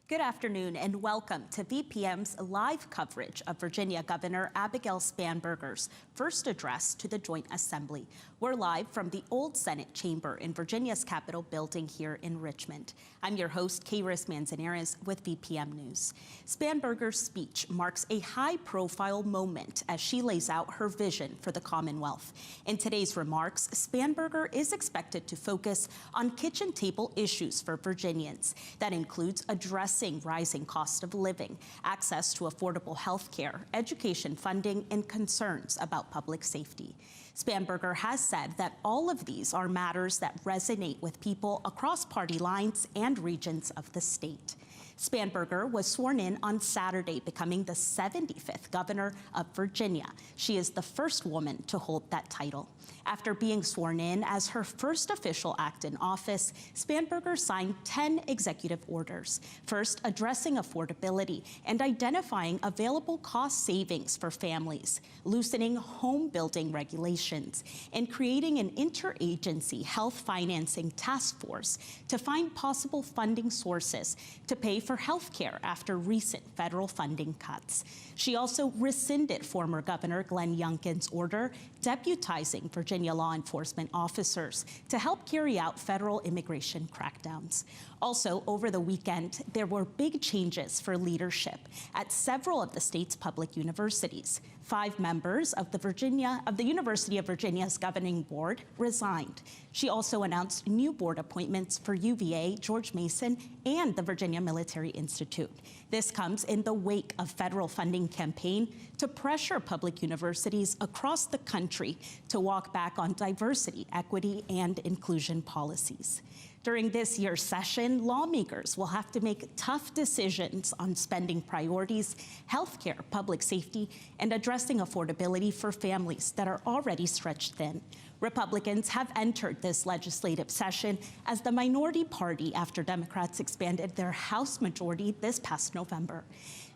Good afternoon and welcome to VPM's live coverage of Virginia Governor Abigail Spanberger's first address to the Joint Assembly. We're live from the Old Senate Chamber in Virginia's Capitol building here in Richmond. I'm your host, Kairis Manzanares with VPM News. Spanberger's speech marks a high-profile moment as she lays out her vision for the Commonwealth. In today's remarks, Spanberger is expected to focus on kitchen table issues for Virginians. That includes addressing rising cost of living, access to affordable health care, education funding, and concerns about public safety. Spanberger has said that all of these are matters that resonate with people across party lines and regions of the state. Spanberger was sworn in on Saturday, becoming the 75th governor of Virginia. She is the first woman to hold that title. After being sworn in as her first official act in office, Spanberger signed 10 executive orders, first addressing affordability and identifying available cost savings for families, loosening home building regulations, and creating an interagency health financing task force to find possible funding sources to pay for health care after recent federal funding cuts. She also rescinded former Governor Glenn Youngkin's order deputizing Virginia law enforcement officers to help carry out federal immigration crackdowns. Also, over the weekend, there were big changes for leadership at several of the state's public universities. 5 members of the University of Virginia's governing board resigned. She also announced new board appointments for UVA, George Mason, and the Virginia Military Institute. This comes in the wake of federal funding campaign to pressure public universities across the country to walk back on diversity, equity, and inclusion policies. During this year's session, lawmakers will have to make tough decisions on spending priorities, healthcare, public safety, and addressing affordability for families that are already stretched thin. Republicans have entered this legislative session as the minority party after Democrats expanded their House majority this past November.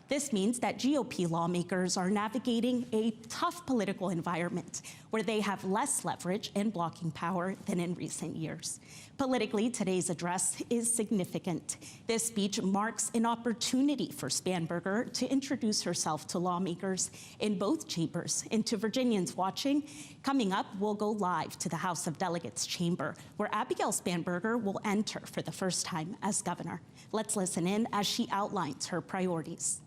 This means that GOP lawmakers are navigating a tough political environment where they have less leverage and blocking power than in recent years. Politically, today's address is significant. This speech marks an opportunity for Spanberger to introduce herself to lawmakers in both chambers and to Virginians watching. Coming up, we'll go live to the House of Delegates chamber, where Abigail Spanberger will enter for the first time as governor. Let's listen in as she outlines her priorities.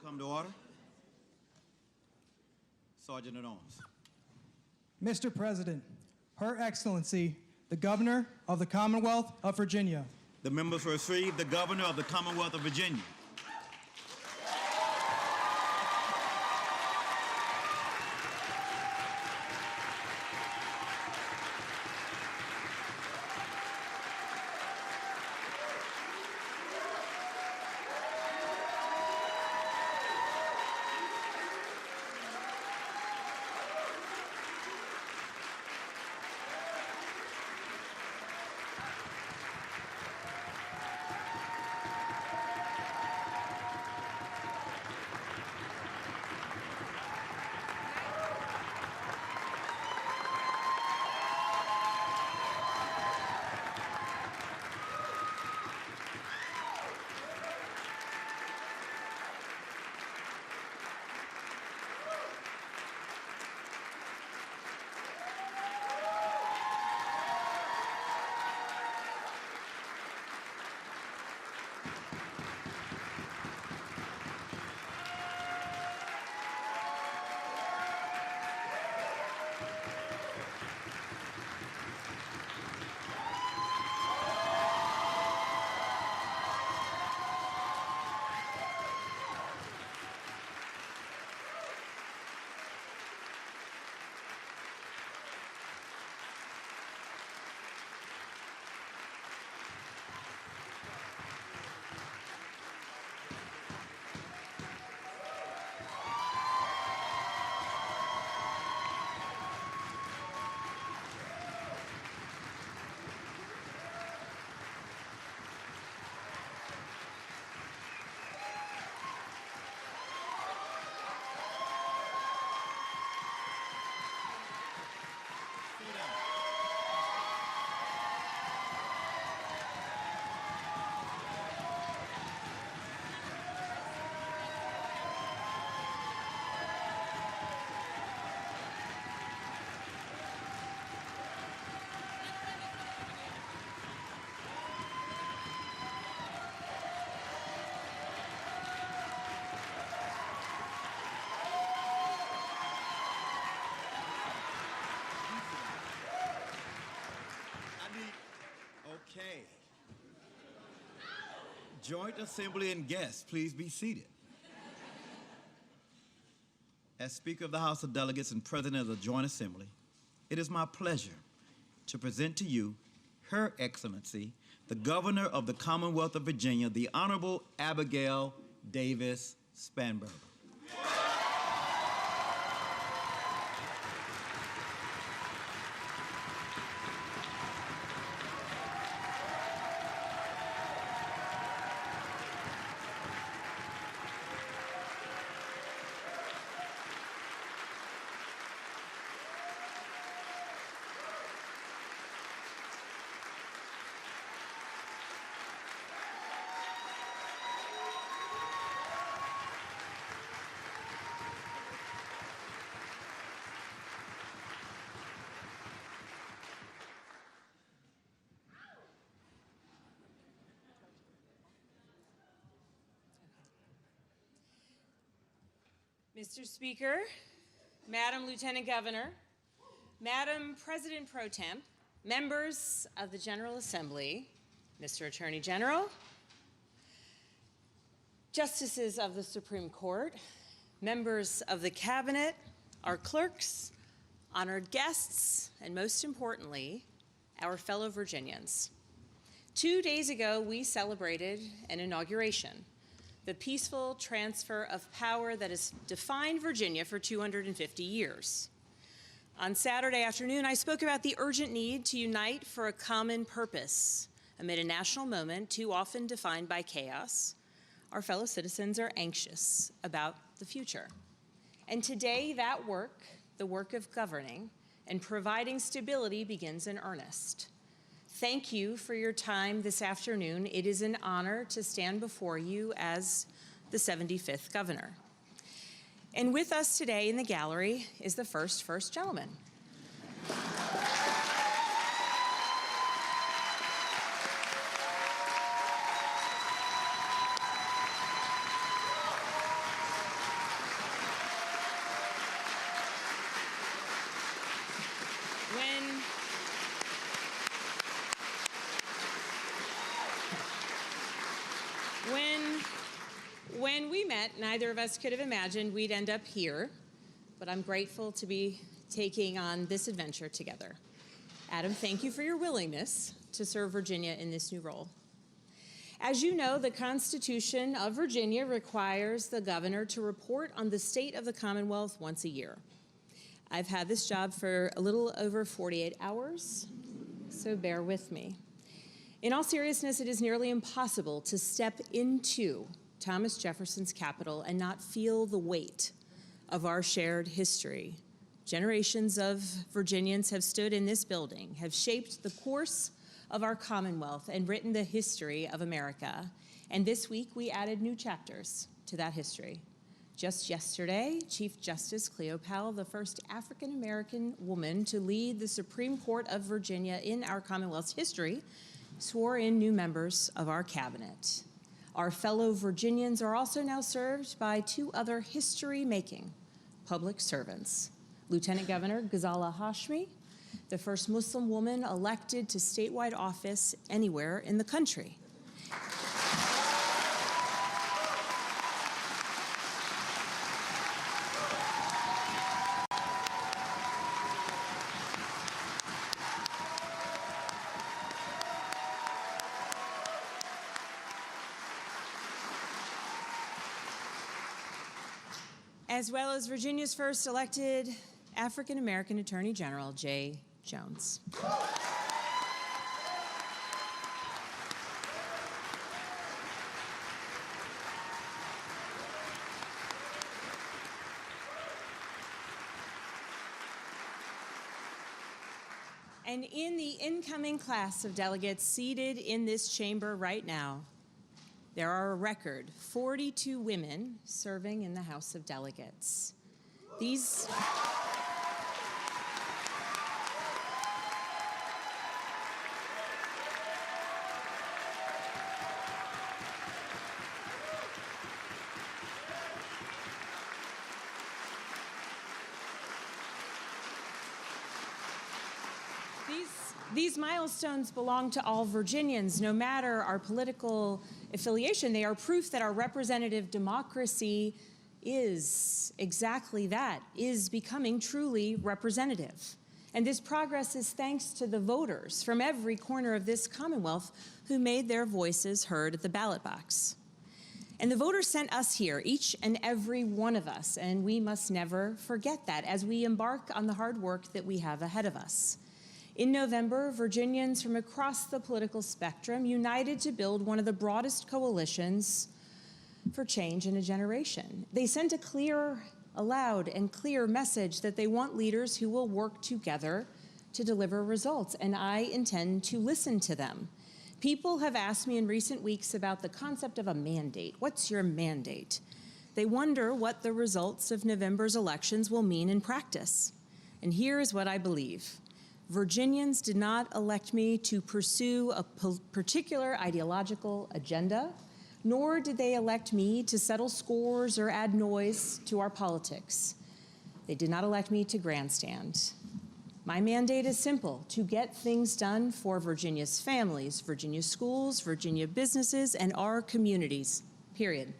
Come to order. Sergeant at Arms. Mr. President, Her Excellency, the Governor of the Commonwealth of Virginia. The members receive the Governor of the Commonwealth of Virginia. Hey. Joint Assembly and guests, please be seated. As Speaker of the House of Delegates and President of the Joint Assembly, it is my pleasure to present to you Her Excellency, the Governor of the Commonwealth of Virginia, the Honorable Abigail Davis Spanberger. Mr. Speaker, Madam Lieutenant Governor, Madam President Pro Tem, members of the General Assembly, Mr. Attorney General, Justices of the Supreme Court, members of the Cabinet, our clerks, honored guests, and most importantly, our fellow Virginians. 2 days ago, we celebrated an inauguration, the peaceful transfer of power that has defined Virginia for 250 years. On Saturday afternoon, I spoke about the urgent need to unite for a common purpose. Amid a national moment too often defined by chaos, our fellow citizens are anxious about the future. And today, that work, the work of governing and providing stability, begins in earnest. Thank you for your time this afternoon. It is an honor to stand before you as the 75th governor. And with us today in the gallery is the first gentleman. When we met, neither of us could have imagined we'd end up here, but I'm grateful to be taking on this adventure together. Adam, thank you for your willingness to serve Virginia in this new role. As you know, the Constitution of Virginia requires the governor to report on the state of the Commonwealth once a year. I've had this job for a little over 48 hours, so bear with me. In all seriousness, it is nearly impossible to step into Thomas Jefferson's capital and not feel the weight of our shared history. Generations of Virginians have stood in this building, have shaped the course of our Commonwealth and written the history of America. And this week, we added new chapters to that history. Just yesterday, Chief Justice Cleo Powell, the first African-American woman to lead the Supreme Court of Virginia in our Commonwealth's history, swore in new members of our cabinet. Our fellow Virginians are also now served by two other history-making public servants. Lieutenant Governor Ghazala Hashmi, the first Muslim woman elected to statewide office anywhere in the country. As well as Virginia's first elected African-American Attorney General, Jay Jones. And in the incoming class of delegates seated in this chamber right now, there are a record 42 women serving in the House of Delegates. These These milestones belong to all Virginians, no matter our political affiliation. They are proof that our representative democracy is exactly that, is becoming truly representative. And this progress is thanks to the voters from every corner of this Commonwealth who made their voices heard at the ballot box. And the voters sent us here, each and every one of us, and we must never forget that as we embark on the hard work that we have ahead of us. In November, Virginians from across the political spectrum united to build one of the broadest coalitions for change in a generation. They sent a loud and clear message that they want leaders who will work together to deliver results, and I intend to listen to them. People have asked me in recent weeks about the concept of a mandate. What's your mandate? They wonder what the results of November's elections will mean in practice. And here is what I believe. Virginians did not elect me to pursue a particular ideological agenda, nor did they elect me to settle scores or add noise to our politics. They did not elect me to grandstand. My mandate is simple: to get things done for Virginia's families, Virginia schools, Virginia businesses, and our communities, period.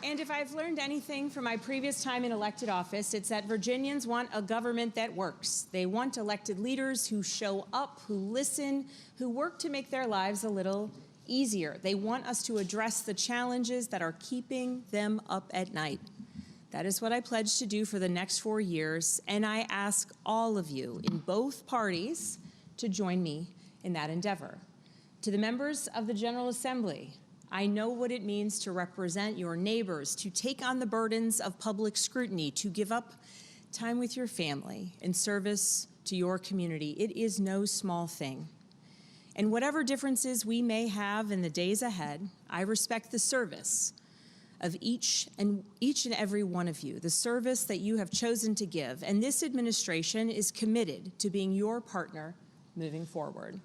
And if I've learned anything from my previous time in elected office, it's that Virginians want a government that works. They want elected leaders who show up, who listen, who work to make their lives a little easier. They want us to address the challenges that are keeping them up at night. That is what I pledge to do for the next 4 years, and I ask all of you in both parties to join me in that endeavor. To the members of the General Assembly, I know what it means to represent your neighbors, to take on the burdens of public scrutiny, to give up time with your family in service to your community. It is no small thing. And whatever differences we may have in the days ahead, I respect the service of each and every one of you, the service that you have chosen to give. And this administration is committed to being your partner moving forward.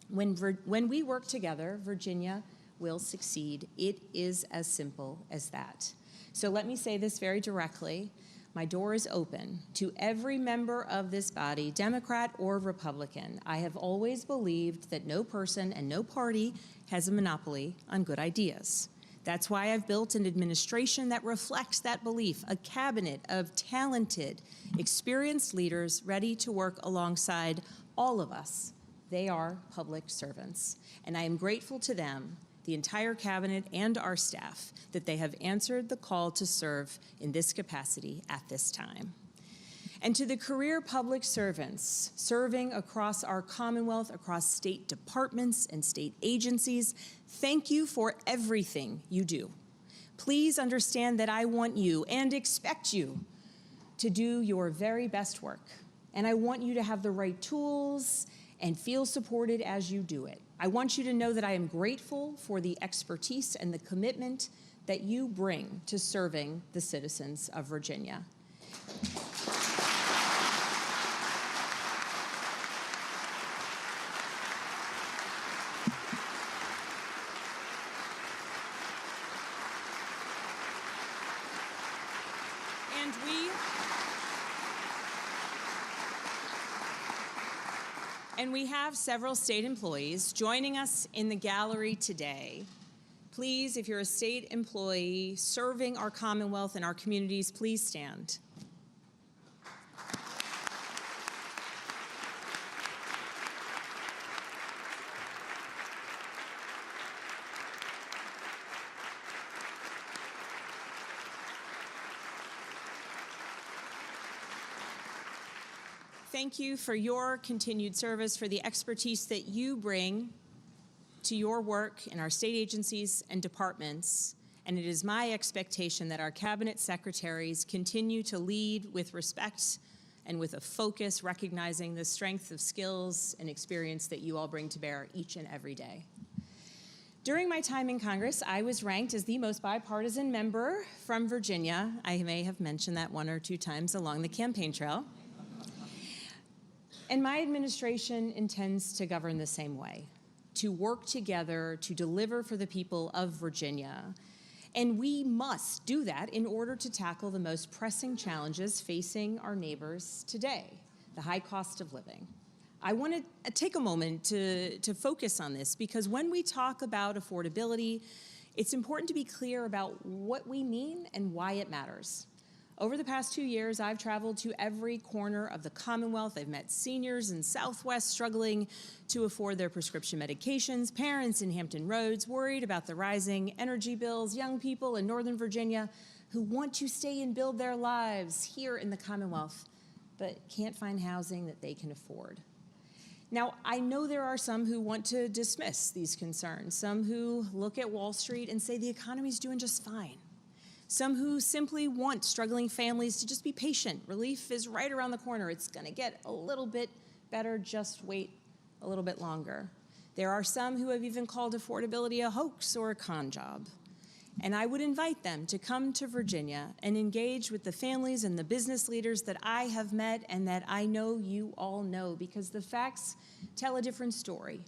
When we work together, Virginia will succeed. It is as simple as that. So let me say this very directly. My door is open to every member of this body, Democrat or Republican. I have always believed that no person and no party has a monopoly on good ideas. That's why I've built an administration that reflects that belief, a cabinet of talented, experienced leaders ready to work alongside all of us. They are public servants, and I am grateful to them, the entire cabinet and our staff, that they have answered the call to serve in this capacity at this time. And to the career public servants serving across our Commonwealth, across state departments and state agencies, thank you for everything you do. Please understand that I want you and expect you to do your very best work. And I want you to have the right tools and feel supported as you do it. I want you to know that I am grateful for the expertise and the commitment that you bring to serving the citizens of Virginia. And we have several state employees joining us in the gallery today. Please, if you're a state employee serving our Commonwealth and our communities, please stand. Thank you for your continued service, for the expertise that you bring to your work in our state agencies and departments. And it is my expectation that our cabinet secretaries continue to lead with respect and with a focus, recognizing the strength of skills and experience that you all bring to bear each and every day. During my time in Congress, I was ranked as the most bipartisan member from Virginia. I may have mentioned that 1 or 2 times along the campaign trail. And my administration intends to govern the same way, to work together to deliver for the people of Virginia. And we must do that in order to tackle the most pressing challenges facing our neighbors today, the high cost of living. I want to take a moment to focus on this, because when we talk about affordability, it's important to be clear about what we mean and why it matters. Over the past 2 years, I've traveled to every corner of the Commonwealth. I've met seniors in Southwest struggling to afford their prescription medications, parents in Hampton Roads worried about the rising energy bills, young people in Northern Virginia who want to stay and build their lives here in the Commonwealth, but can't find housing that they can afford. Now, I know there are some who want to dismiss these concerns, some who look at Wall Street and say the economy's doing just fine. Some who simply want struggling families to just be patient. Relief is right around the corner. It's going to get a little bit better. Just wait a little bit longer. There are some who have even called affordability a hoax or a con job. And I would invite them to come to Virginia and engage with the families and the business leaders that I have met and that I know you all know, because the facts tell a different story.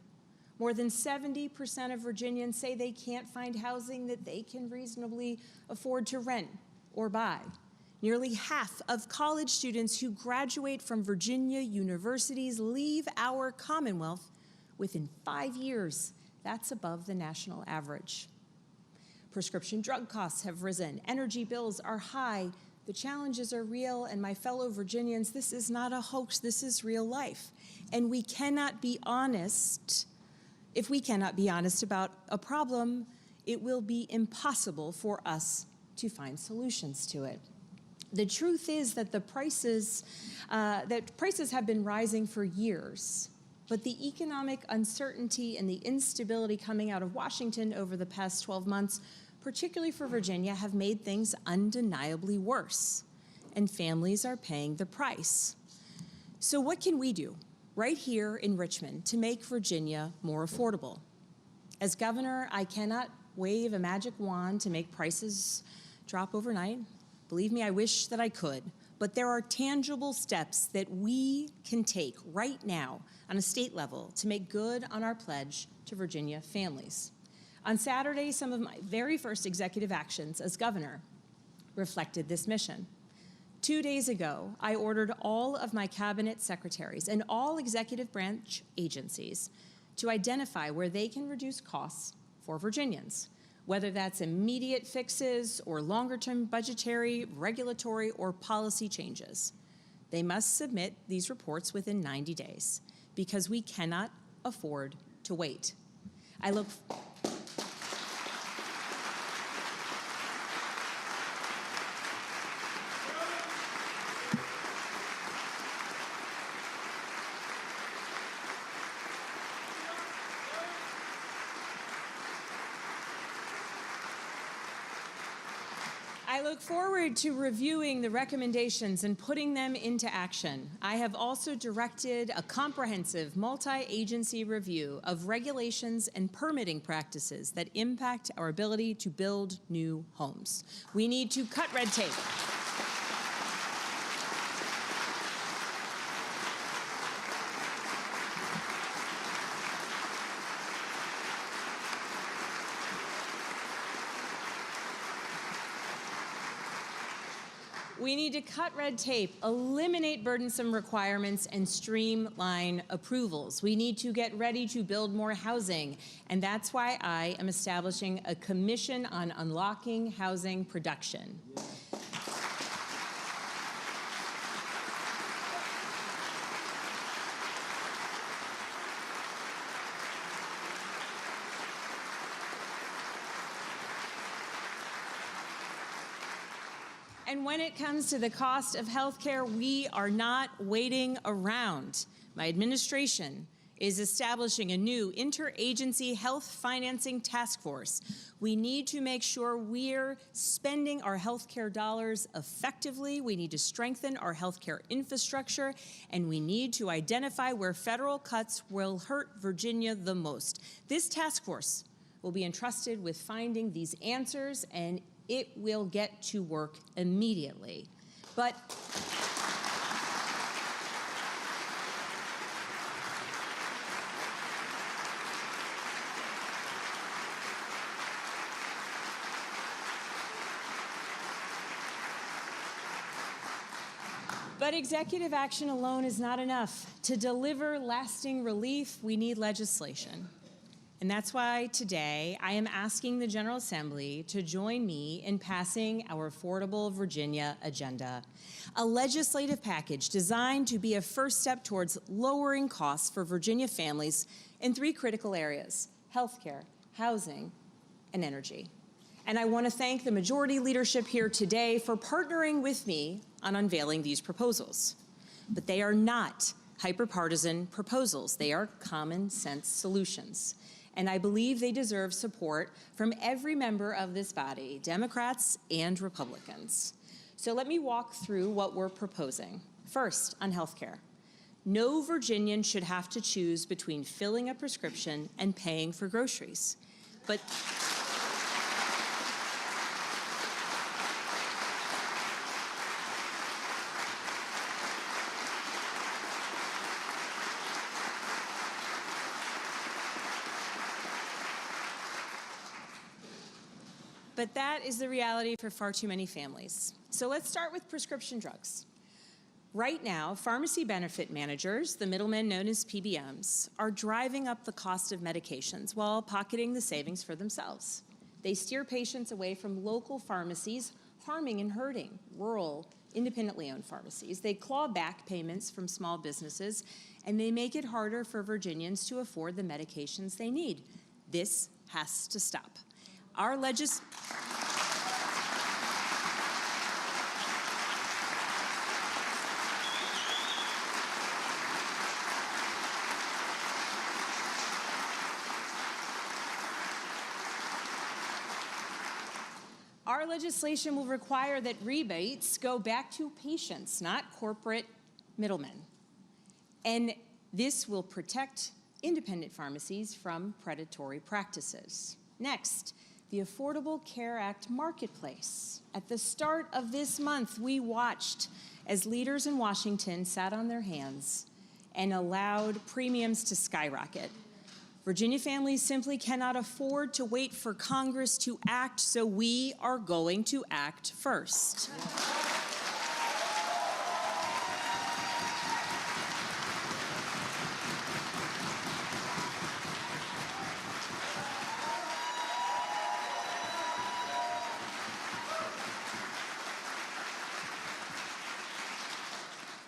More than 70% of Virginians say they can't find housing that they can reasonably afford to rent or buy. Nearly half of college students who graduate from Virginia universities leave our Commonwealth within 5 years. That's above the national average. Prescription drug costs have risen. Energy bills are high. The challenges are real, and my fellow Virginians, this is not a hoax, this is real life. And we cannot be honest. If we cannot be honest about a problem, it will be impossible for us to find solutions to it. The truth is that prices have been rising for years, but the economic uncertainty and the instability coming out of Washington over the past 12 months, particularly for Virginia, have made things undeniably worse, and families are paying the price. So what can we do right here in Richmond to make Virginia more affordable? As governor, I cannot wave a magic wand to make prices drop overnight. Believe me, I wish that I could. But there are tangible steps that we can take right now on a state level to make good on our pledge to Virginia families. On Saturday, some of my very first executive actions as governor reflected this mission. 2 days ago, I ordered all of my cabinet secretaries and all executive branch agencies to identify where they can reduce costs for Virginians, whether that's immediate fixes or longer-term budgetary, regulatory, or policy changes. They must submit these reports within 90 days because we cannot afford to wait. I look forward to reviewing the recommendations and putting them into action. I have also directed a comprehensive multi-agency review of regulations and permitting practices that impact our ability to build new homes. We need to cut red tape. We need to cut red tape, eliminate burdensome requirements, and streamline approvals. We need to get ready to build more housing, and that's why I am establishing a commission on unlocking housing production. And when it comes to the cost of health care, we are not waiting around. My administration is establishing a new interagency health financing task force. We need to make sure we're spending our health care dollars effectively. We need to strengthen our health care infrastructure, and we need to identify where federal cuts will hurt Virginia the most. This task force will be entrusted with finding these answers, and it will get to work immediately. But But executive action alone is not enough. To deliver lasting relief, we need legislation. And that's why today I am asking the General Assembly to join me in passing our Affordable Virginia agenda, a legislative package designed to be a first step towards lowering costs for Virginia families in 3 critical areas: healthcare, housing, and energy. And I want to thank the majority leadership here today for partnering with me on unveiling these proposals. But they are not hyper-partisan proposals. They are common sense solutions. And I believe they deserve support from every member of this body, Democrats and Republicans. So let me walk through what we're proposing. First, on healthcare. No Virginian should have to choose between filling a prescription and paying for groceries. But that is the reality for far too many families. So let's start with prescription drugs. Right now, pharmacy benefit managers, the middlemen known as PBMs, are driving up the cost of medications while pocketing the savings for themselves. They steer patients away from local pharmacies, harming and hurting rural, independently owned pharmacies. They claw back payments from small businesses, and they make it harder for Virginians to afford the medications they need. This has to stop. Our legislation will require that rebates go back to patients, not corporate middlemen. And this will protect independent pharmacies from predatory practices. Next, the Affordable Care Act marketplace. At the start of this month, we watched as leaders in Washington sat on their hands and allowed premiums to skyrocket. Virginia families simply cannot afford to wait for Congress to act, so we are going to act first.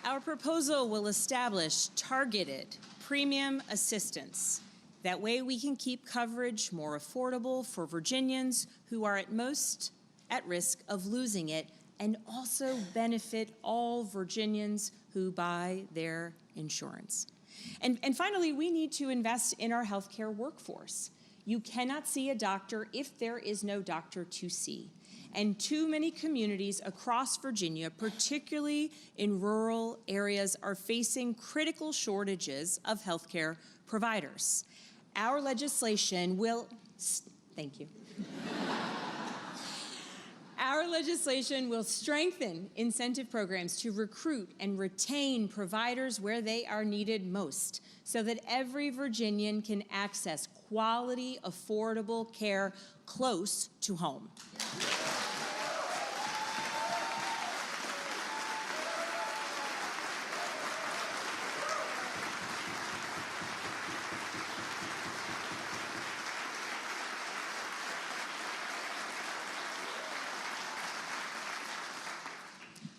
Our proposal will establish targeted premium assistance. That way we can keep coverage more affordable for Virginians who are at most at risk of losing it, and also benefit all Virginians who buy their insurance. And finally, we need to invest in our healthcare workforce. You cannot see a doctor if there is no doctor to see. And too many communities across Virginia, particularly in rural areas, are facing critical shortages of healthcare providers. Our legislation will, thank you. Our legislation will strengthen incentive programs to recruit and retain providers where they are needed most, so that every Virginian can access quality, affordable care close to home.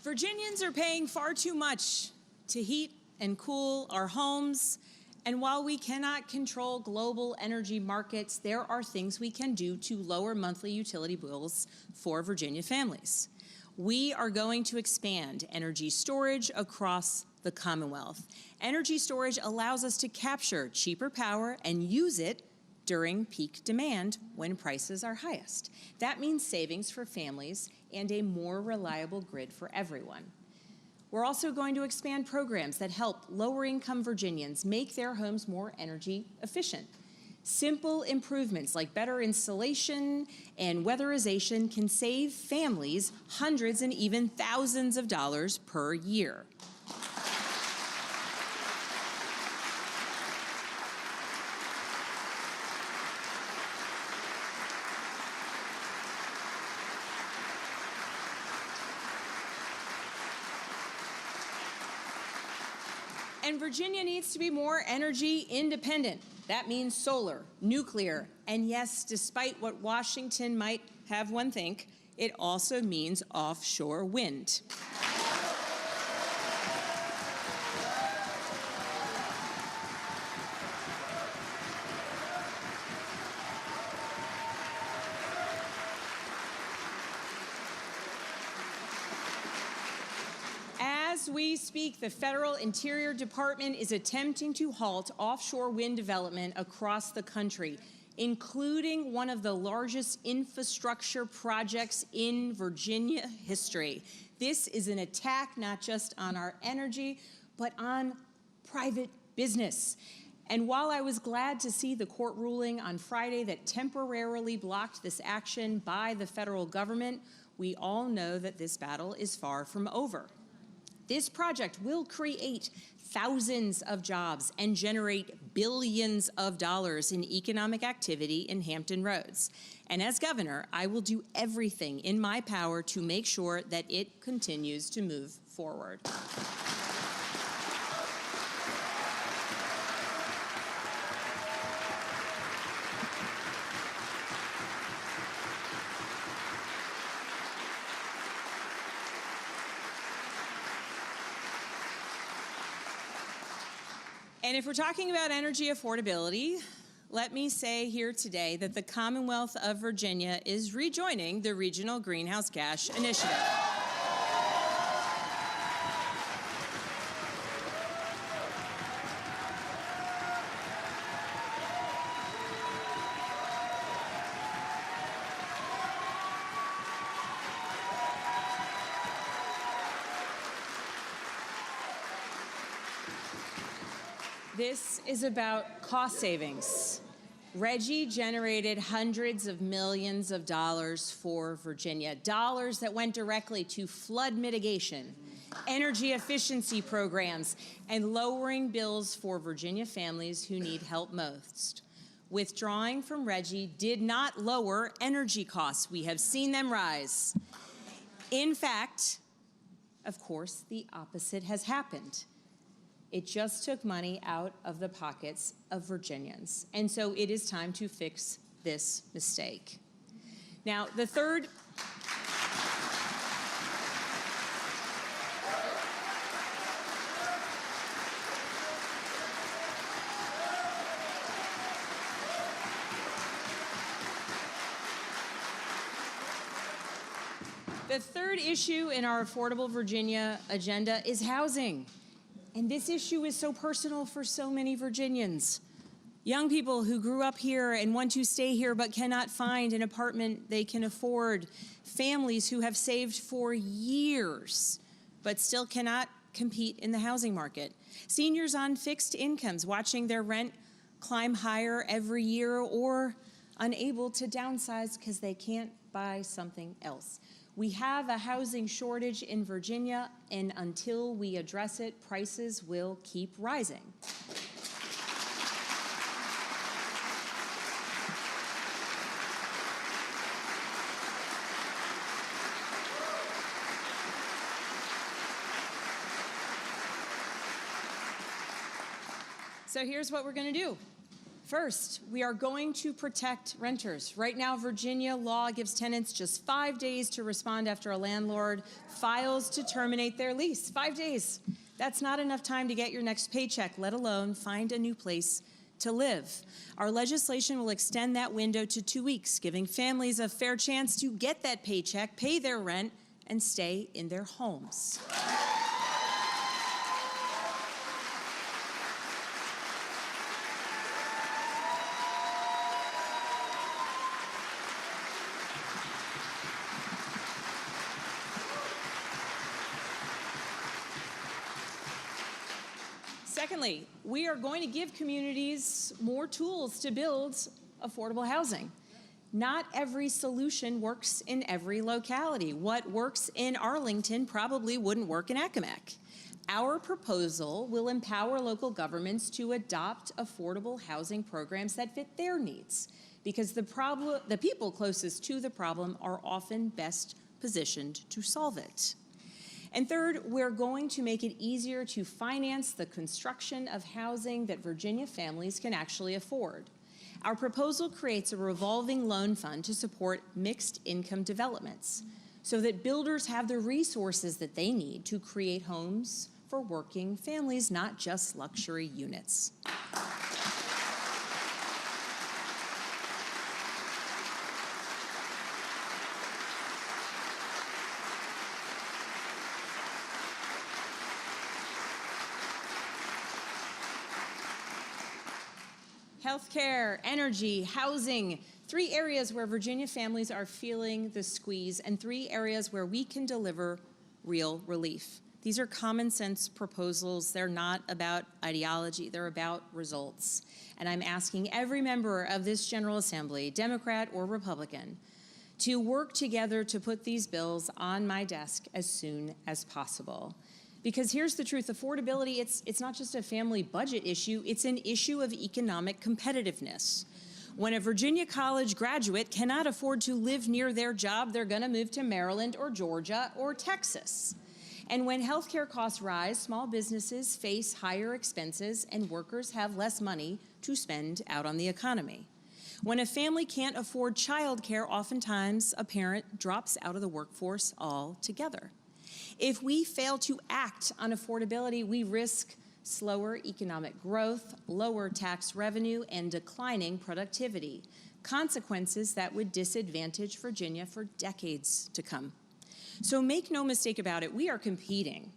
Virginians are paying far too much to heat and cool our homes, and while we cannot control global energy markets, there are things we can do to lower monthly utility bills for Virginia families. We are going to expand energy storage across the Commonwealth. Energy storage allows us to capture cheaper power and use it during peak demand when prices are highest. That means savings for families and a more reliable grid for everyone. We're also going to expand programs that help lower-income Virginians make their homes more energy efficient. Simple improvements like better insulation and weatherization can save families hundreds and even thousands of dollars per year. And Virginia needs to be more energy independent. That means solar, nuclear, and yes, despite what Washington might have one think, it also means offshore wind. As we speak, the Federal Interior Department is attempting to halt offshore wind development across the country, including one of the largest infrastructure projects in Virginia history. This is an attack not just on our energy, but on private business. And while I was glad to see the court ruling on Friday that temporarily blocked this action by the federal government, we all know that this battle is far from over. This project will create thousands of jobs and generate billions of dollars in economic activity in Hampton Roads. And as governor, I will do everything in my power to make sure that it continues to move forward. And if we're talking about energy affordability, let me say here today that the Commonwealth of Virginia is rejoining the Regional Greenhouse Gas Initiative. This is about cost savings. Reggie generated hundreds of millions of dollars for Virginia, dollars that went directly to flood mitigation, energy efficiency programs, and lowering bills for Virginia families who need help most. Withdrawing from Reggie did not lower energy costs. We have seen them rise. In fact, of course, the opposite has happened. It just took money out of the pockets of Virginians. And so it is time to fix this mistake. Now, the third issue in our Affordable Virginia agenda is housing. And this issue is so personal for so many Virginians. Young people who grew up here and want to stay here but cannot find an apartment they can afford. Families who have saved for years but still cannot compete in the housing market. Seniors on fixed incomes watching their rent climb higher every year or unable to downsize because they can't buy something else. We have a housing shortage in Virginia, and until we address it, prices will keep rising. So here's what we're going to do. First, we are going to protect renters. Right now, Virginia law gives tenants just 5 days to respond after a landlord files to terminate their lease. 5 days. That's not enough time to get your next paycheck, let alone find a new place to live. Our legislation will extend that window to 2 weeks, giving families a fair chance to get that paycheck, pay their rent, and stay in their homes. Secondly, we are going to give communities more tools to build affordable housing. Not every solution works in every locality. What works in Arlington probably wouldn't work in Accomack. Our proposal will empower local governments to adopt affordable housing programs that fit their needs, because the people closest to the problem are often best positioned to solve it. And third, we're going to make it easier to finance the construction of housing that Virginia families can actually afford. Our proposal creates a revolving loan fund to support mixed income developments so that builders have the resources that they need to create homes for working families, not just luxury units. Healthcare, energy, housing, 3 areas where Virginia families are feeling the squeeze and 3 areas where we can deliver real relief. These are common sense proposals. They're not about ideology. They're about results. And I'm asking every member of this General Assembly, Democrat or Republican, to work together to put these bills on my desk as soon as possible. Because here's the truth, affordability, it's not just a family budget issue, it's an issue of economic competitiveness. When a Virginia college graduate cannot afford to live near their job, they're gonna move to Maryland or Georgia or Texas. And when healthcare costs rise, small businesses face higher expenses and workers have less money to spend out on the economy. When a family can't afford childcare, oftentimes a parent drops out of the workforce altogether. If we fail to act on affordability, we risk slower economic growth, lower tax revenue, and declining productivity, consequences that would disadvantage Virginia for decades to come. So make no mistake about it, we are competing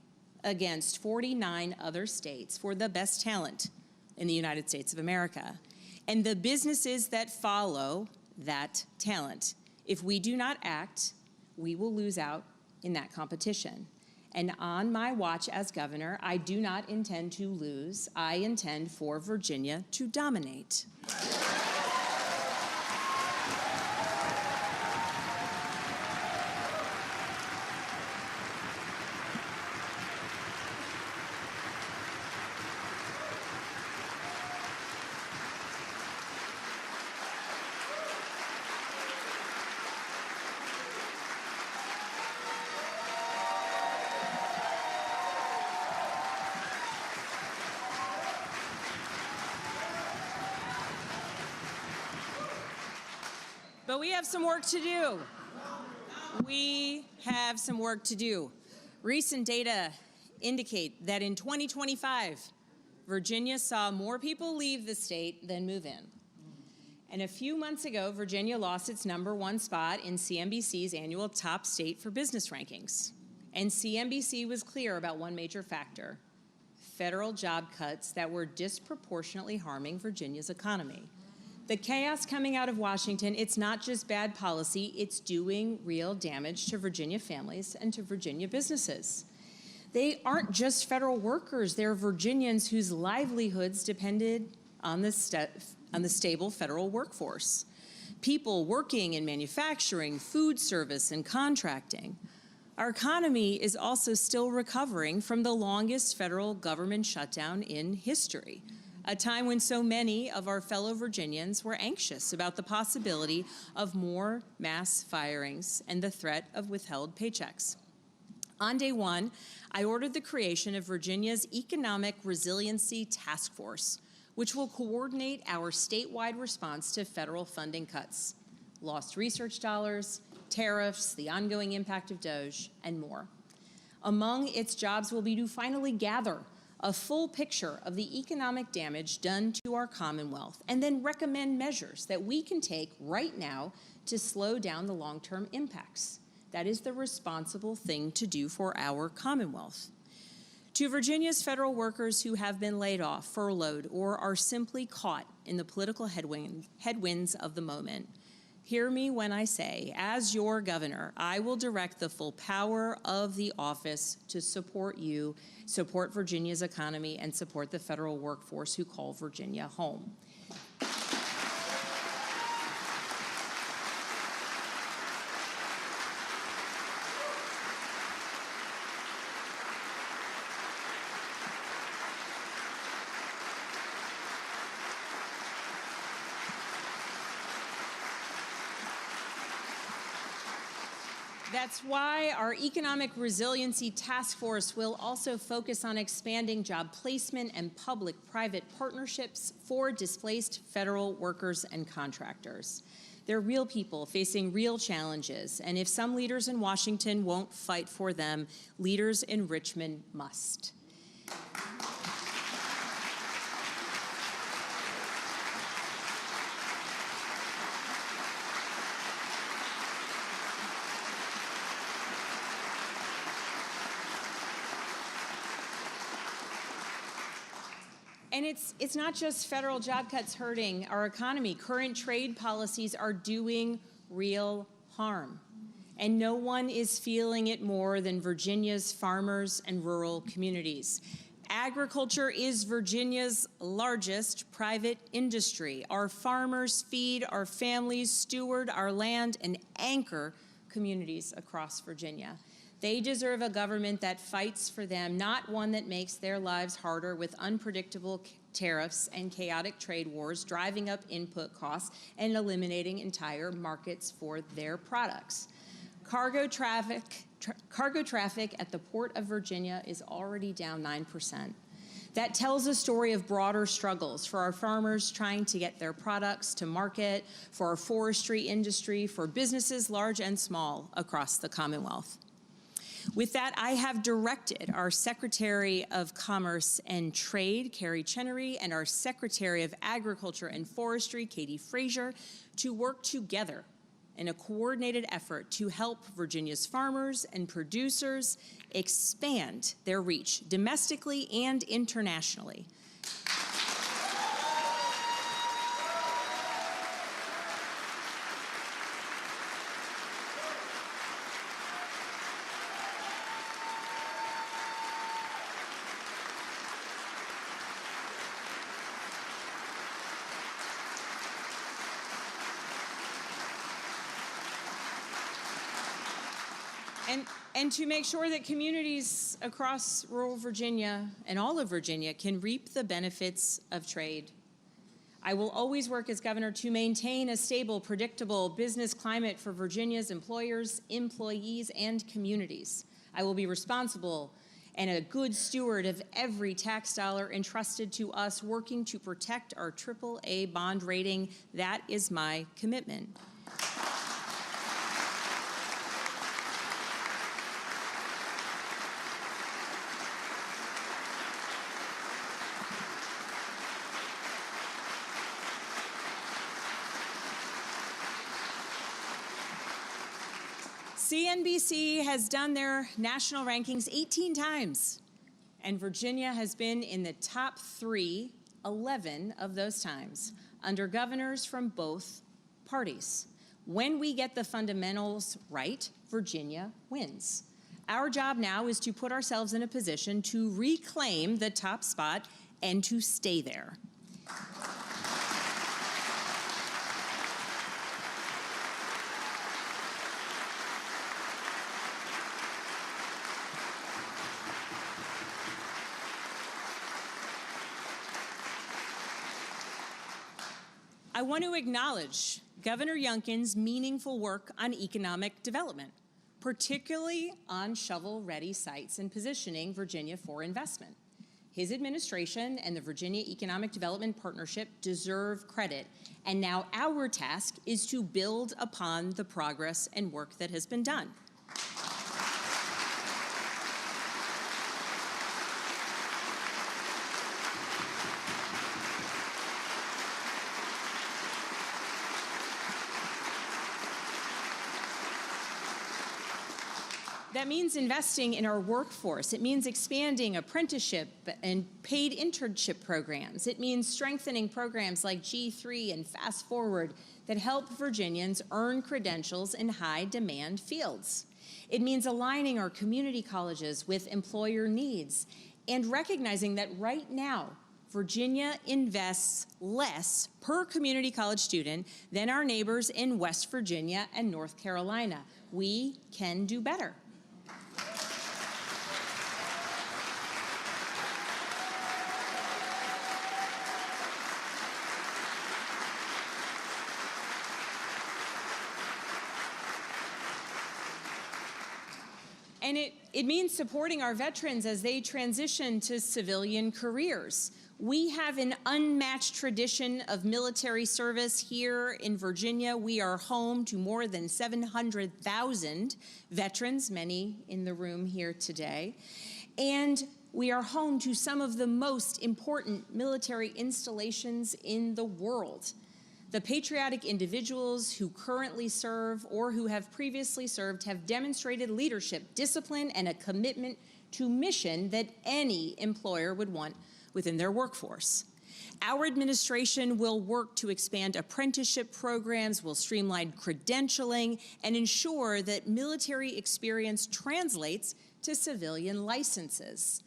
against 49 other states for the best talent in the United States of America and the businesses that follow that talent. If we do not act, we will lose out in that competition. And on my watch as governor, I do not intend to lose. I intend for Virginia to dominate. But we have some work to do. We have some work to do. Recent data indicate that in 2025, Virginia saw more people leave the state than move in. And a few months ago, Virginia lost its #1 spot in CNBC's annual top state for business rankings. And CNBC was clear about one major factor: federal job cuts that were disproportionately harming Virginia's economy. The chaos coming out of Washington, it's not just bad policy, it's doing real damage to Virginia families and to Virginia businesses. They aren't just federal workers, they're Virginians whose livelihoods depended on the stable federal workforce. People working in manufacturing, food service, and contracting. Our economy is also still recovering from the longest federal government shutdown in history, a time when so many of our fellow Virginians were anxious about the possibility of more mass firings and the threat of withheld paychecks. On day one, I ordered the creation of Virginia's Economic Resiliency Task Force, which will coordinate our statewide response to federal funding cuts, lost research dollars, tariffs, the ongoing impact of DOGE, and more. Among its jobs will be to finally gather a full picture of the economic damage done to our Commonwealth, and then recommend measures that we can take right now to slow down the long-term impacts. That is the responsible thing to do for our Commonwealth. To Virginia's federal workers who have been laid off, furloughed, or are simply caught in the political headwinds of the moment, hear me when I say, as your governor, I will direct the full power of the office to support you, support Virginia's economy, and support the federal workforce who call Virginia home. That's why our Economic Resiliency Task Force will also focus on expanding job placement and public-private partnerships for displaced federal workers and contractors. They're real people facing real challenges, and if some leaders in Washington won't fight for them, leaders in Richmond must. And it's not just federal job cuts hurting our economy. Current trade policies are doing real harm. And no one is feeling it more than Virginia's farmers and rural communities. Agriculture is Virginia's largest private industry. Our farmers feed our families, steward our land, and anchor communities across Virginia. They deserve a government that fights for them, not one that makes their lives harder with unpredictable tariffs and chaotic trade wars, driving up input costs and eliminating entire markets for their products. Cargo traffic at the Port of Virginia is already down 9%. That tells a story of broader struggles for our farmers trying to get their products to market, for our forestry industry, for businesses large and small across the Commonwealth. With that, I have directed our Secretary of Commerce and Trade, Carrie Chenery, and our Secretary of Agriculture and Forestry, Katie Frazier, to work together in a coordinated effort to help Virginia's farmers and producers expand their reach domestically and internationally. And to make sure that communities across rural Virginia and all of Virginia can reap the benefits of trade. I will always work as governor to maintain a stable, predictable business climate for Virginia's employers, employees, and communities. I will be responsible and a good steward of every tax dollar entrusted to us, working to protect our AAA bond rating. That is my commitment. CNBC has done their national rankings 18 times, and Virginia has been in the top 3 11 of those times, under governors from both parties. When we get the fundamentals right, Virginia wins. Our job now is to put ourselves in a position to reclaim the top spot and to stay there. I want to acknowledge Governor Youngkin's meaningful work on economic development, particularly on shovel-ready sites and positioning Virginia for investment. His administration and the Virginia Economic Development Partnership deserve credit, and now our task is to build upon the progress and work that has been done. That means investing in our workforce. It means expanding apprenticeship and paid internship programs. It means strengthening programs like G3 and Fast Forward that help Virginians earn credentials in high-demand fields. It means aligning our community colleges with employer needs and recognizing that right now, Virginia invests less per community college student than our neighbors in West Virginia and North Carolina. We can do better. And it means supporting our veterans as they transition to civilian careers. We have an unmatched tradition of military service here in Virginia. We are home to more than 700,000 veterans, many in the room here today. And we are home to some of the most important military installations in the world. The patriotic individuals who currently serve or who have previously served have demonstrated leadership, discipline, and a commitment to mission that any employer would want within their workforce. Our administration will work to expand apprenticeship programs, will streamline credentialing, and ensure that military experience translates to civilian licenses.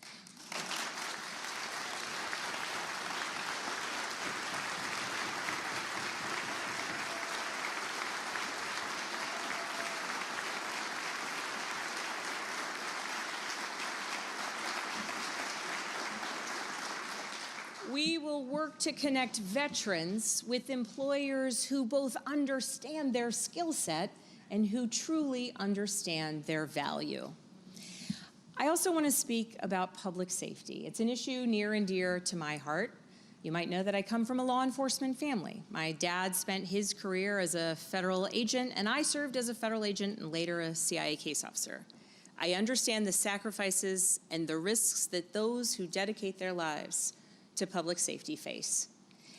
We will work to connect veterans with employers who both understand their skill set and who truly understand their value. I also want to speak about public safety. It's an issue near and dear to my heart. You might know that I come from a law enforcement family. My dad spent his career as a federal agent, and I served as a federal agent and later a CIA case officer. I understand the sacrifices and the risks that those who dedicate their lives to public safety face.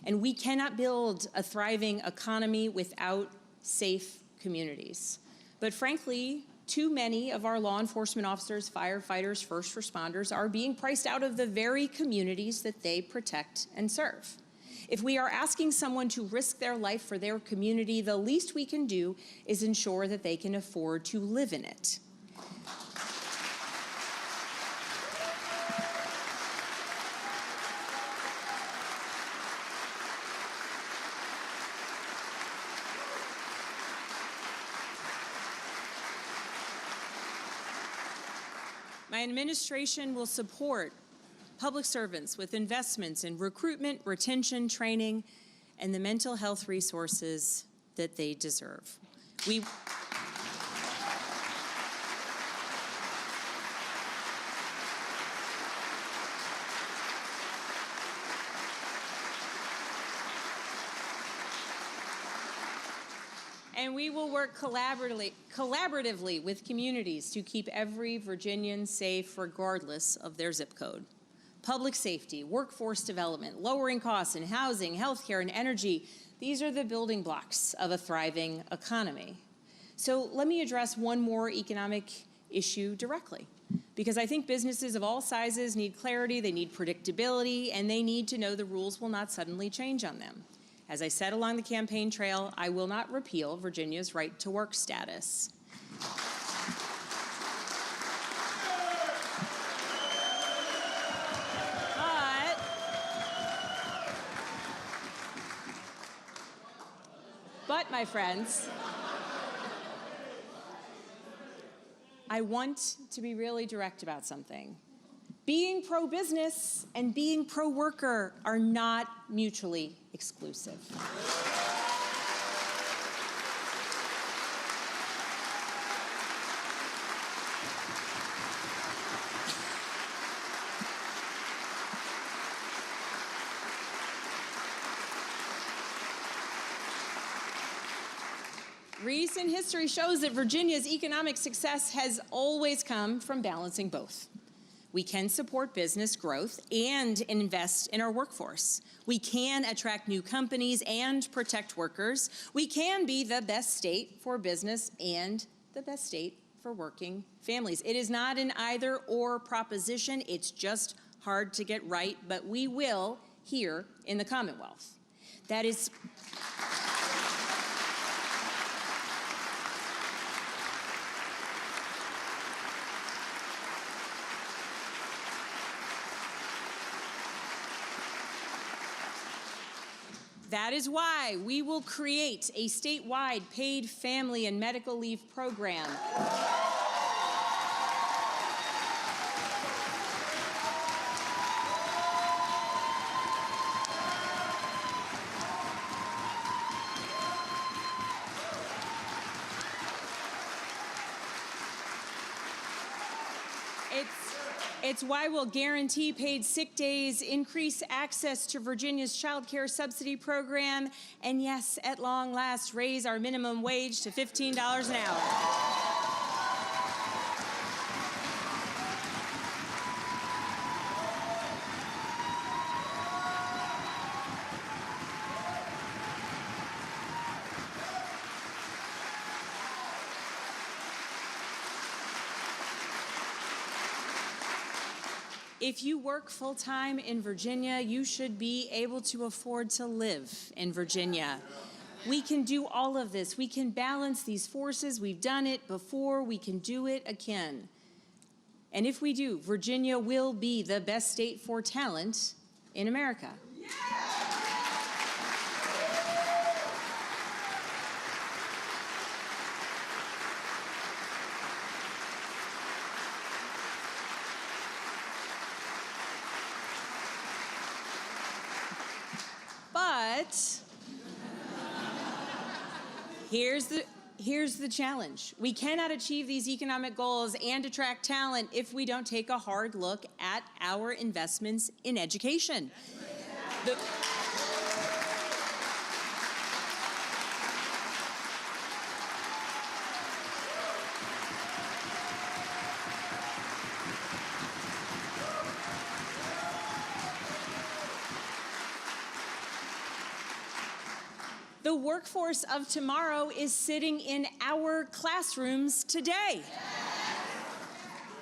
And we cannot build a thriving economy without safe communities. But frankly, too many of our law enforcement officers, firefighters, first responders are being priced out of the very communities that they protect and serve. If we are asking someone to risk their life for their community, the least we can do is ensure that they can afford to live in it. My administration will support public servants with investments in recruitment, retention, training, and the mental health resources that they deserve. And we will work collaboratively with communities to keep every Virginian safe regardless of their zip code. Public safety, workforce development, lowering costs in housing, healthcare, and energy, these are the building blocks of a thriving economy. So let me address one more economic issue directly, because I think businesses of all sizes need clarity, they need predictability, and they need to know the rules will not suddenly change on them. As I said along the campaign trail, I will not repeal Virginia's right to work status. But my friends, I want to be really direct about something. Being pro-business and being pro-worker are not mutually exclusive. Recent history shows that Virginia's economic success has always come from balancing both. We can support business growth and invest in our workforce. We can attract new companies and protect workers. We can be the best state for business and the best state for working families. It is not an either-or proposition. It's just hard to get right, but we will here in the Commonwealth. That is why we will create a statewide paid family and medical leave program. It's why we'll guarantee paid sick days, increase access to Virginia's child care subsidy program, and yes, at long last, raise our minimum wage to $15 an hour. If you work full-time in Virginia, you should be able to afford to live in Virginia. We can do all of this. We can balance these forces. We've done it before. We can do it again. And if we do, Virginia will be the best state for talent in America. But here's the challenge. We cannot achieve these economic goals and attract talent if we don't take a hard look at our investments in education. The workforce of tomorrow is sitting in our classrooms today.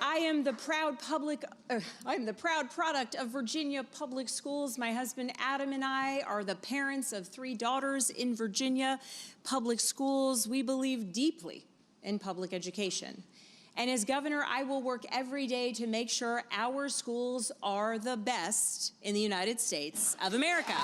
I am the proud product of Virginia Public Schools. My husband Adam and I are the parents of 3 daughters in Virginia Public Schools. We believe deeply in public education. And as governor, I will work every day to make sure our schools are the best in the United States of America.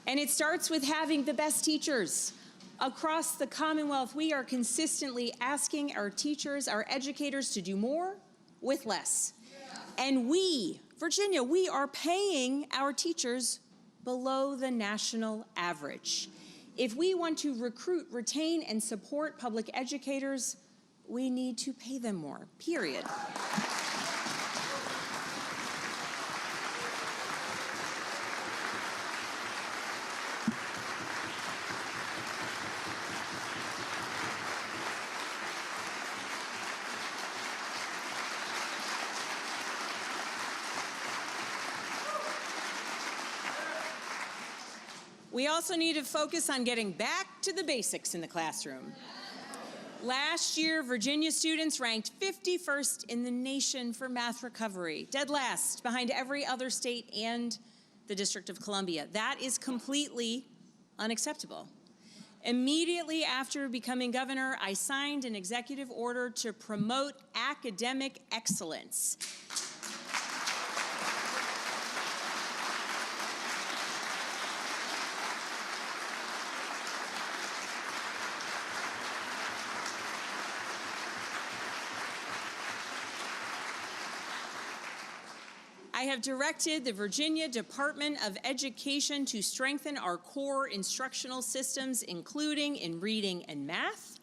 And it starts with having the best teachers. Across the Commonwealth, we are consistently asking our teachers, our educators, to do more with less. And we, Virginia, we are paying our teachers below the national average. If we want to recruit, retain, and support public educators, we need to pay them more, period. We also need to focus on getting back to the basics in the classroom. Last year, Virginia students ranked 51st in the nation for math recovery, dead last behind every other state and the District of Columbia. That is completely unacceptable. Immediately after becoming governor, I signed an executive order to promote academic excellence. I have directed the Virginia Department of Education to strengthen our core instructional systems, including in reading and math.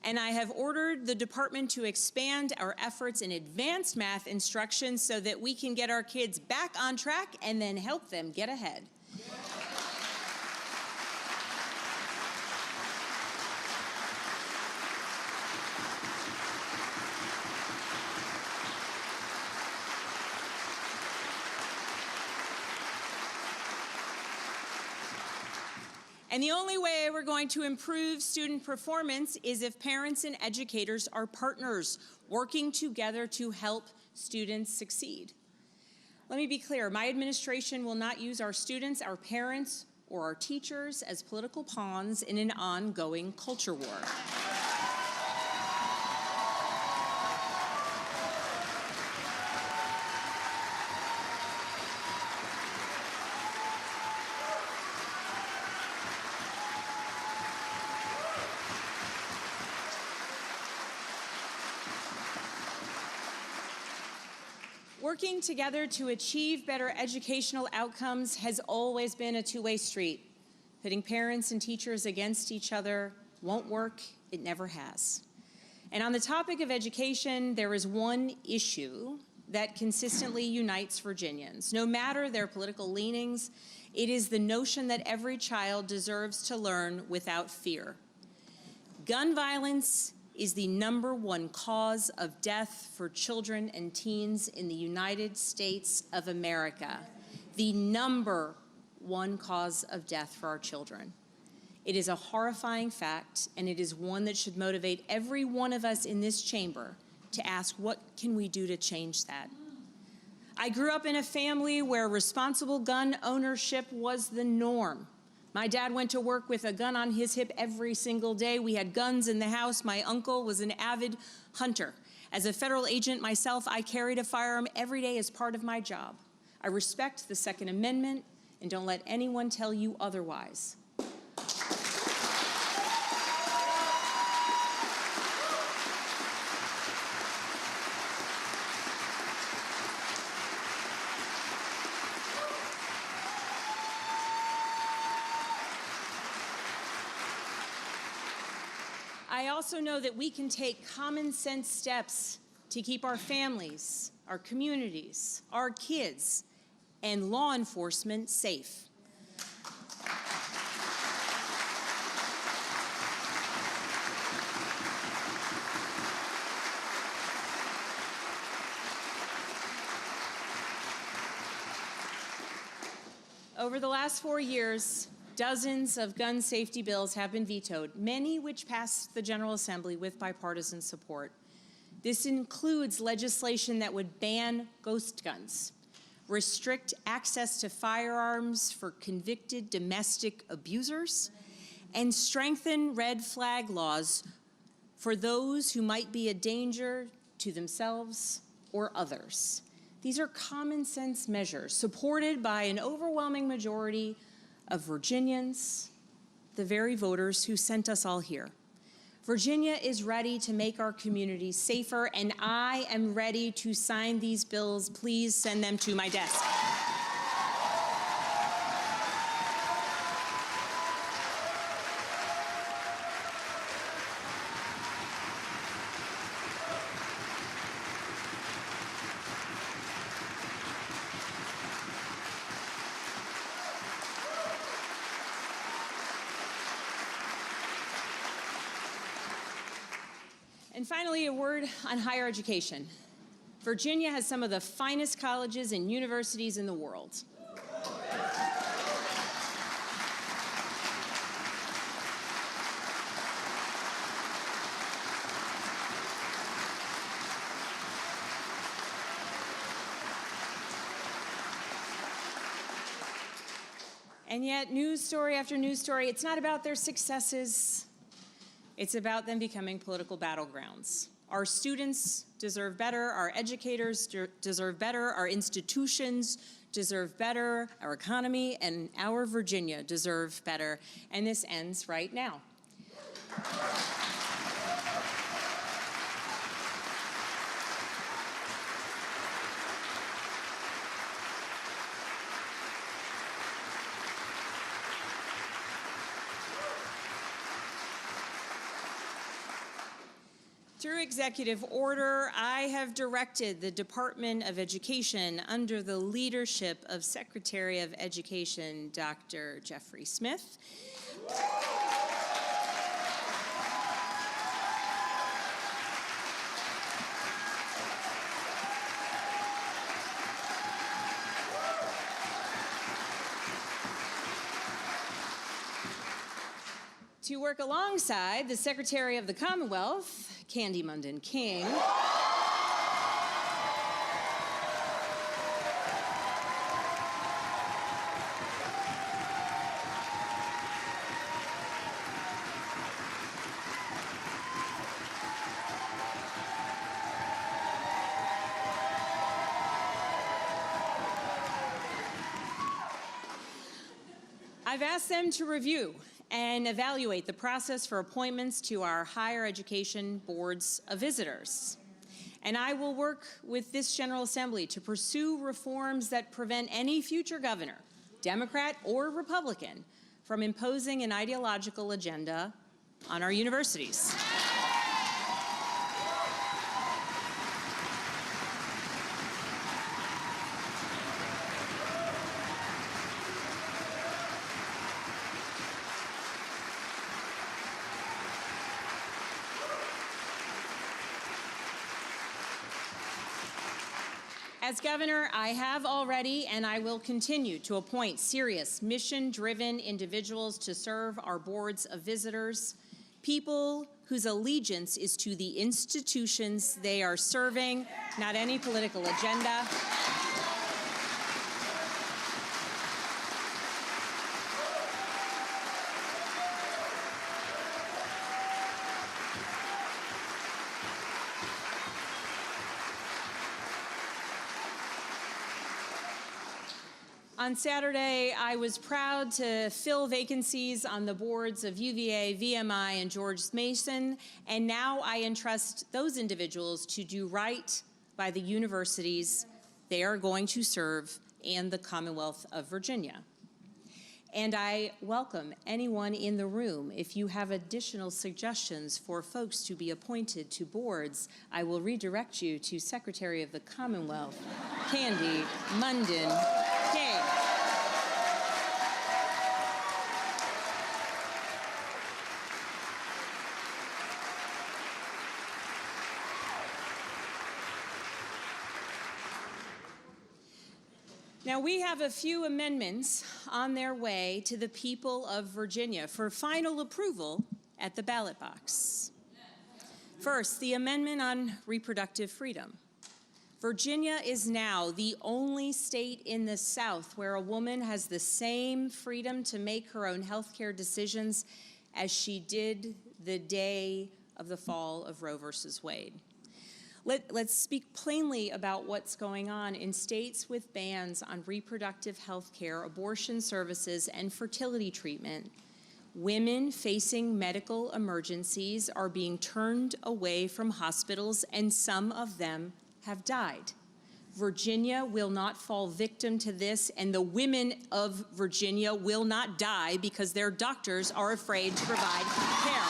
And I have ordered the department to expand our efforts in advanced math instruction so that we can get our kids back on track and then help them get ahead. And the only way we're going to improve student performance is if parents and educators are partners, working together to help students succeed. Let me be clear, my administration will not use our students, our parents, or our teachers as political pawns in an ongoing culture war. Working together to achieve better educational outcomes has always been a two-way street. Pitting parents and teachers against each other won't work. It never has. And on the topic of education, there is one issue that consistently unites Virginians. No matter their political leanings, it is the notion that every child deserves to learn without fear. Gun violence is the #1 cause of death for children and teens in the United States of America. The #1 cause of death for our children. It is a horrifying fact, and it is one that should motivate every one of us in this chamber to ask, what can we do to change that? I grew up in a family where responsible gun ownership was the norm. My dad went to work with a gun on his hip every single day. We had guns in the house. My uncle was an avid hunter. As a federal agent myself, I carried a firearm every day as part of my job. I respect the Second Amendment, and don't let anyone tell you otherwise. I also know that we can take common sense steps to keep our families, our communities, our kids, and law enforcement safe. Over the last 4 years, dozens of gun safety bills have been vetoed, many which passed the General Assembly with bipartisan support. This includes legislation that would ban ghost guns, restrict access to firearms for convicted domestic abusers, and strengthen red flag laws for those who might be a danger to themselves or others. These are common sense measures supported by an overwhelming majority of Virginians, the very voters who sent us all here. Virginia is ready to make our communities safer, and I am ready to sign these bills. Please send them to my desk. And finally, a word on higher education. Virginia has some of the finest colleges and universities in the world. And yet, news story after news story, it's not about their successes. It's about them becoming political battlegrounds. Our students deserve better, our educators deserve better, our institutions deserve better, our economy and our Virginia deserve better, and this ends right now. Through executive order, I have directed the Department of Education under the leadership of Secretary of Education, Dr. Jeffrey Smith, to work alongside the Secretary of the Commonwealth, Candy Munden King, I've asked them to review and evaluate the process for appointments to our higher education boards of visitors. And I will work with this General Assembly to pursue reforms that prevent any future governor, Democrat or Republican, from imposing an ideological agenda on our universities. As governor, I have already and I will continue to appoint serious, mission-driven individuals to serve our boards of visitors, people whose allegiance is to the institutions they are serving, not any political agenda. On Saturday, I was proud to fill vacancies on the boards of UVA, VMI, and George Mason, and now I entrust those individuals to do right by the universities they are going to serve and the Commonwealth of Virginia. And I welcome anyone in the room. If you have additional suggestions for folks to be appointed to boards, I will redirect you to Secretary of the Commonwealth, Candy Munden King. Now, we have a few amendments on their way to the people of Virginia for final approval at the ballot box. First, the amendment on reproductive freedom. Virginia is now the only state in the South where a woman has the same freedom to make her own health care decisions as she did the day of the fall of Roe versus Wade. Let's speak plainly about what's going on in states with bans on reproductive health care, abortion services, and fertility treatment. Women facing medical emergencies are being turned away from hospitals, and some of them have died. Virginia will not fall victim to this, and the women of Virginia will not die because their doctors are afraid to provide care.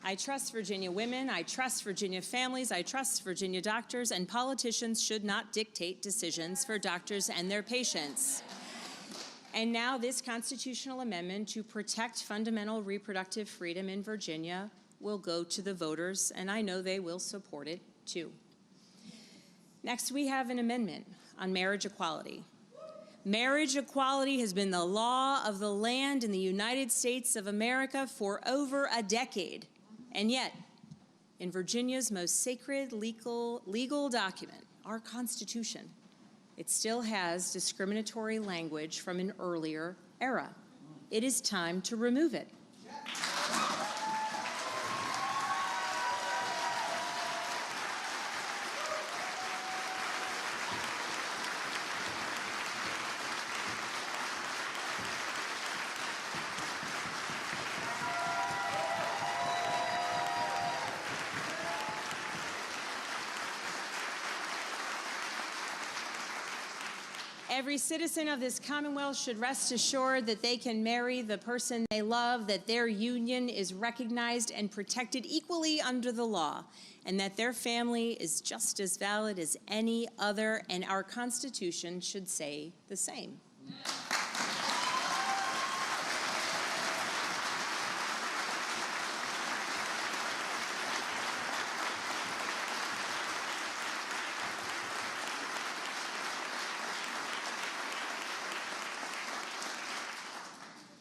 I trust Virginia women, I trust Virginia families, I trust Virginia doctors, and politicians should not dictate decisions for doctors and their patients. And now this constitutional amendment to protect fundamental reproductive freedom in Virginia will go to the voters, and I know they will support it too. Next, we have an amendment on marriage equality. Marriage equality has been the law of the land in the United States of America for over a decade. And yet, in Virginia's most sacred legal document, our Constitution, it still has discriminatory language from an earlier era. It is time to remove it. Every citizen of this Commonwealth should rest assured that they can marry the person they love, that their union is recognized and protected equally under the law, and that their family is just as valid as any other, and our Constitution should say the same.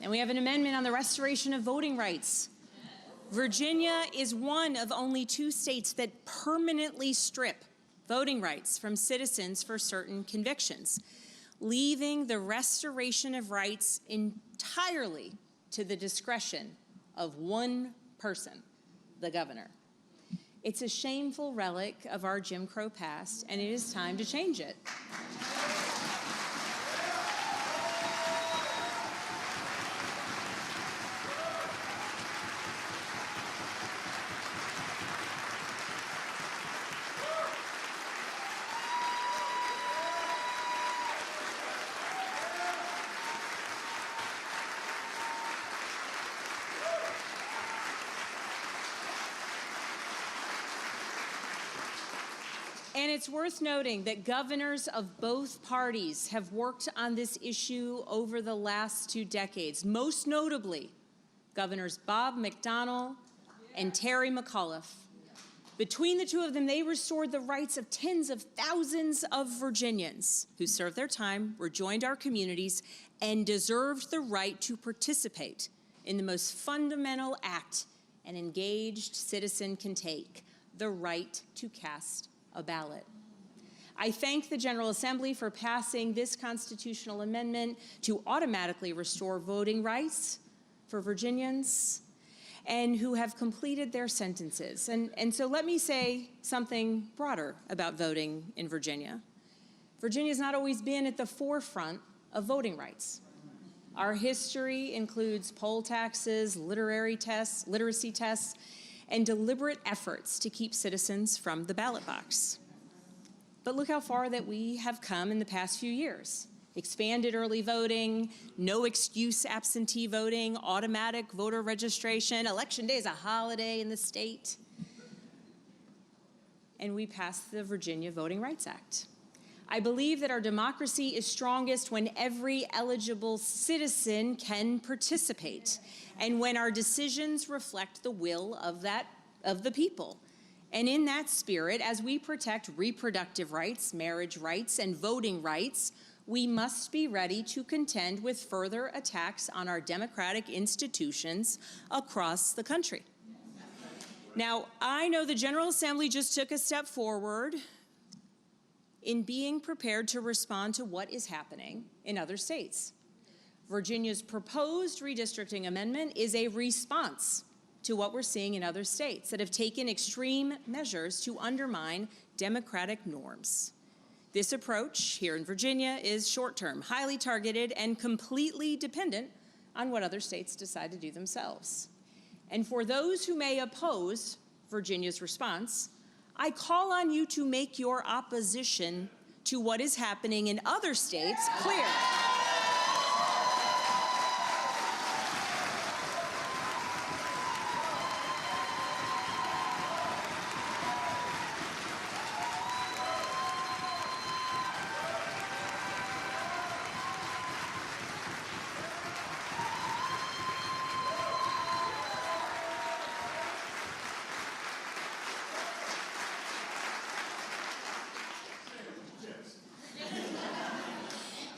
And we have an amendment on the restoration of voting rights. Virginia is one of only 2 states that permanently strip voting rights from citizens for certain convictions, leaving the restoration of rights entirely to the discretion of one person, the governor. It's a shameful relic of our Jim Crow past, and it is time to change it. And it's worth noting that governors of both parties have worked on this issue over the last 2 decades, most notably Governors Bob McDonnell and Terry McAuliffe. Between the two of them, they restored the rights of tens of thousands of Virginians who served their time, rejoined our communities, and deserved the right to participate in the most fundamental act an engaged citizen can take, the right to cast a ballot. I thank the General Assembly for passing this constitutional amendment to automatically restore voting rights for Virginians and who have completed their sentences. And so let me say something broader about voting in Virginia. Virginia's not always been at the forefront of voting rights. Our history includes poll taxes, literacy tests, and deliberate efforts to keep citizens from the ballot box. But look how far that we have come in the past few years. Expanded early voting, no excuse absentee voting, automatic voter registration, Election Day is a holiday in the state. And we passed the Virginia Voting Rights Act. I believe that our democracy is strongest when every eligible citizen can participate and when our decisions reflect the will of the people. And in that spirit, as we protect reproductive rights, marriage rights, and voting rights, we must be ready to contend with further attacks on our democratic institutions across the country. Now, I know the General Assembly just took a step forward in being prepared to respond to what is happening in other states. Virginia's proposed redistricting amendment is a response to what we're seeing in other states that have taken extreme measures to undermine democratic norms. This approach here in Virginia is short-term, highly targeted, and completely dependent on what other states decide to do themselves. And for those who may oppose Virginia's response, I call on you to make your opposition to what is happening in other states clear.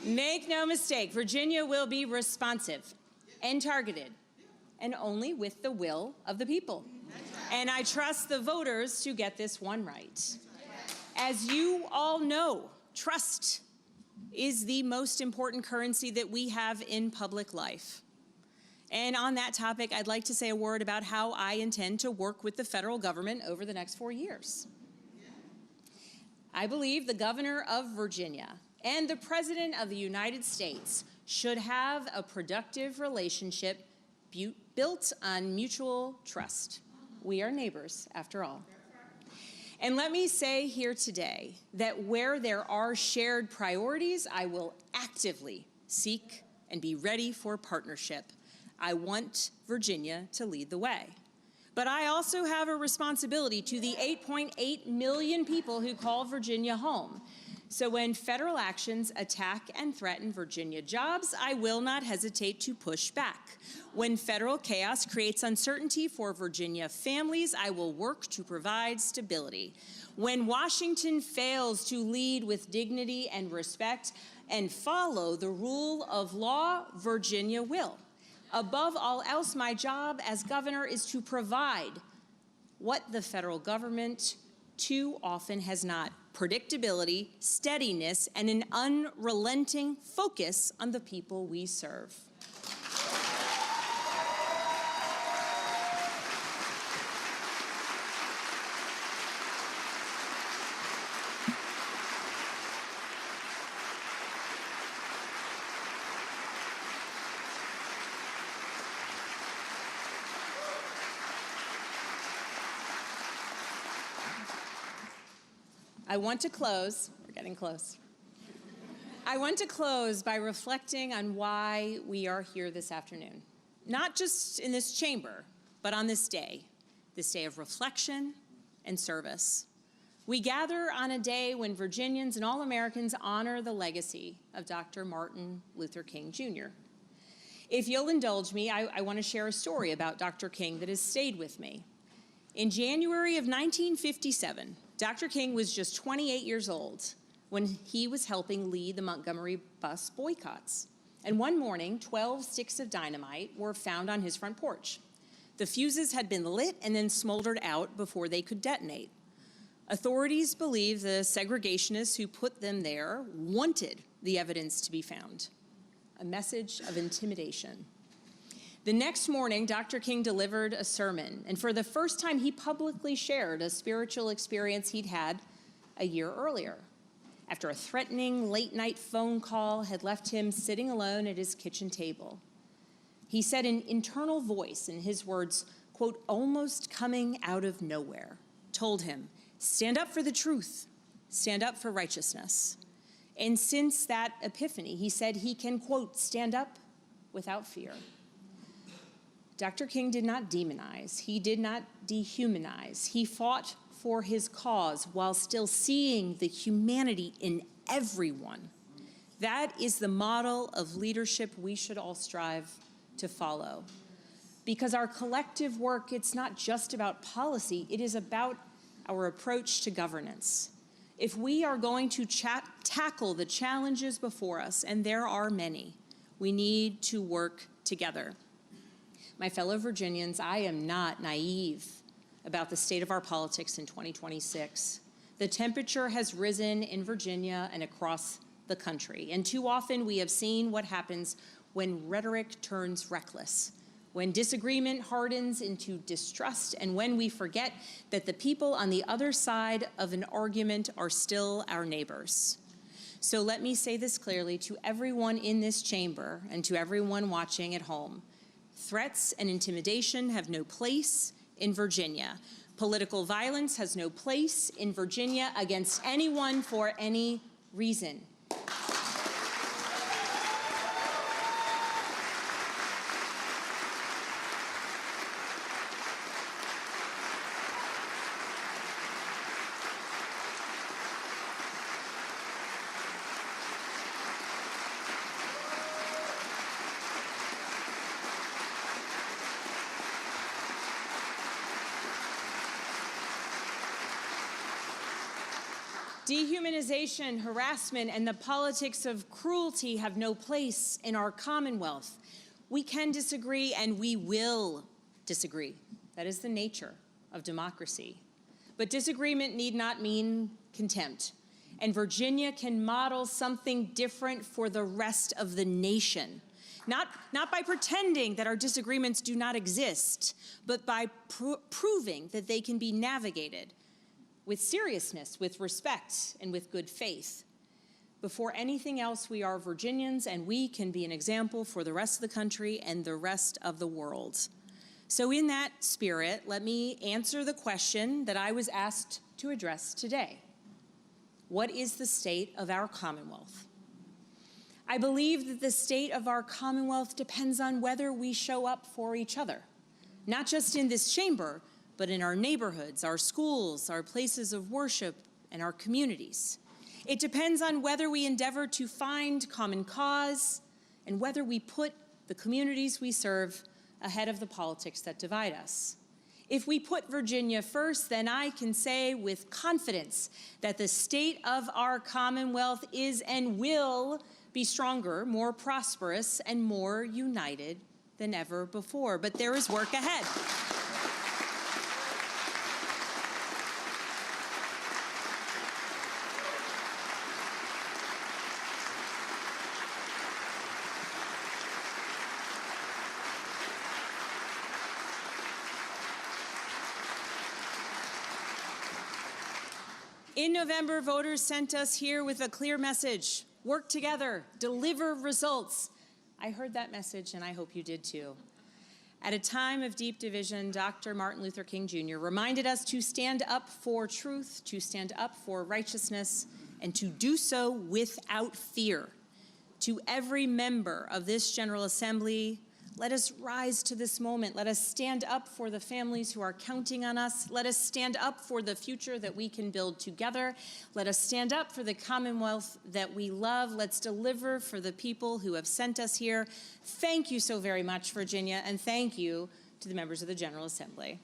Make no mistake, Virginia will be responsive and targeted, and only with the will of the people. And I trust the voters to get this one right. As you all know, trust is the most important currency that we have in public life. And on that topic, I'd like to say a word about how I intend to work with the federal government over the next 4 years. I believe the governor of Virginia and the President of the United States should have a productive relationship built on mutual trust. We are neighbors, after all. And let me say here today that where there are shared priorities, I will actively seek and be ready for partnership. I want Virginia to lead the way. But I also have a responsibility to the 8.8 million people who call Virginia home. So when federal actions attack and threaten Virginia jobs, I will not hesitate to push back. When federal chaos creates uncertainty for Virginia families, I will work to provide stability. When Washington fails to lead with dignity and respect and follow the rule of law, Virginia will. Above all else, my job as governor is to provide what the federal government too often has not predictability, steadiness, and an unrelenting focus on the people we serve. I want to close, we're getting close. I want to close by reflecting on why we are here this afternoon. Not just in this chamber, but on this day of reflection and service. We gather on a day when Virginians and all Americans honor the legacy of Dr. Martin Luther King, Jr. If you'll indulge me, I want to share a story about Dr. King that has stayed with me. In January of 1957, Dr. King was just 28 years old when he was helping lead the Montgomery bus boycotts. And one morning, 12 sticks of dynamite were found on his front porch. The fuses had been lit and then smoldered out before they could detonate. Authorities believe the segregationists who put them there wanted the evidence to be found. A message of intimidation. The next morning, Dr. King delivered a sermon, and for the first time, he publicly shared a spiritual experience he'd had a year earlier, after a threatening late-night phone call had left him sitting alone at his kitchen table. He said an internal voice, in his words, quote, almost coming out of nowhere, told him, stand up for the truth, stand up for righteousness. And since that epiphany, he said he can, quote, stand up without fear. Dr. King did not demonize. He did not dehumanize. He fought for his cause while still seeing the humanity in everyone. That is the model of leadership we should all strive to follow. Because our collective work, it's not just about policy, it is about our approach to governance. If we are going to tackle the challenges before us, and there are many, we need to work together. My fellow Virginians, I am not naive about the state of our politics in 2026. The temperature has risen in Virginia and across the country, and too often we have seen what happens when rhetoric turns reckless, when disagreement hardens into distrust, and when we forget that the people on the other side of an argument are still our neighbors. So let me say this clearly to everyone in this chamber and to everyone watching at home. Threats and intimidation have no place in Virginia. Political violence has no place in Virginia against anyone for any reason. Dehumanization, harassment, and the politics of cruelty have no place in our Commonwealth. We can disagree, and we will disagree. That is the nature of democracy. But disagreement need not mean contempt. And Virginia can model something different for the rest of the nation. Not by pretending that our disagreements do not exist, but by proving that they can be navigated with seriousness, with respect, and with good faith. Before anything else, we are Virginians, and we can be an example for the rest of the country and the rest of the world. So in that spirit, let me answer the question that I was asked to address today. What is the state of our Commonwealth? I believe that the state of our Commonwealth depends on whether we show up for each other, not just in this chamber, but in our neighborhoods, our schools, our places of worship, and our communities. It depends on whether we endeavor to find common cause and whether we put the communities we serve ahead of the politics that divide us. If we put Virginia first, then I can say with confidence that the state of our Commonwealth is and will be stronger, more prosperous, and more united than ever before. But there is work ahead. In November, voters sent us here with a clear message: work together, deliver results. I heard that message, and I hope you did too. At a time of deep division, Dr. Martin Luther King Jr. reminded us to stand up for truth, to stand up for righteousness, and to do so without fear. To every member of this General Assembly, let us rise to this moment. Let us stand up for the families who are counting on us. Let us stand up for the future that we can build together. Let us stand up for the Commonwealth that we love. Let's deliver for the people who have sent us here. Thank you so very much, Virginia, and thank you to the members of the General Assembly.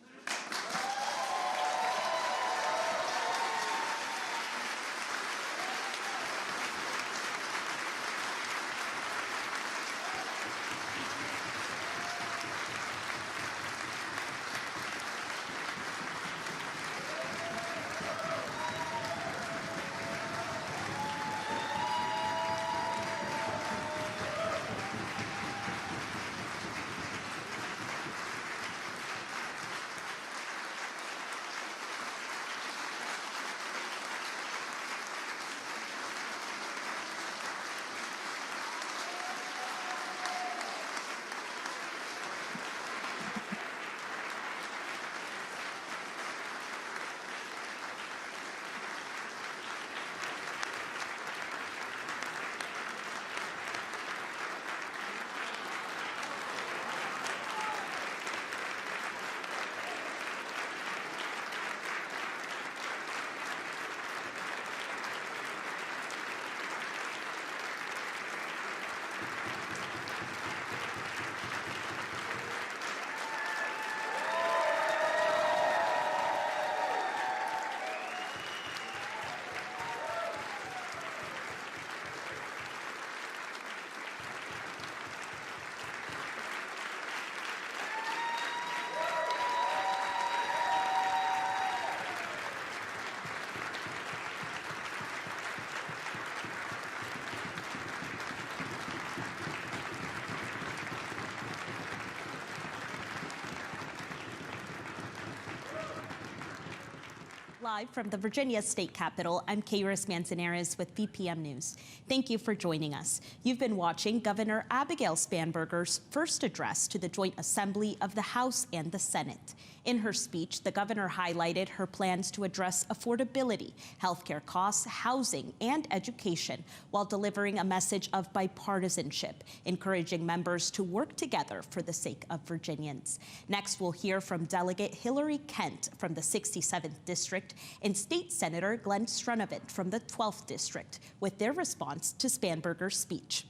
Live from the Virginia State Capitol, I'm Kairos Manzanares with VPM News. Thank you for joining us. You've been watching Governor Abigail Spanberger's first address to the Joint Assembly of the House and the Senate. In her speech, the governor highlighted her plans to address affordability, healthcare costs, housing, and education, while delivering a message of bipartisanship, encouraging members to work together for the sake of Virginians. Next, we'll hear from Delegate Hillary Kent from the 67th District and State Senator Glenn Strunovit from the 12th District with their response to Spanberger's speech.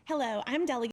Hello, I'm Delegate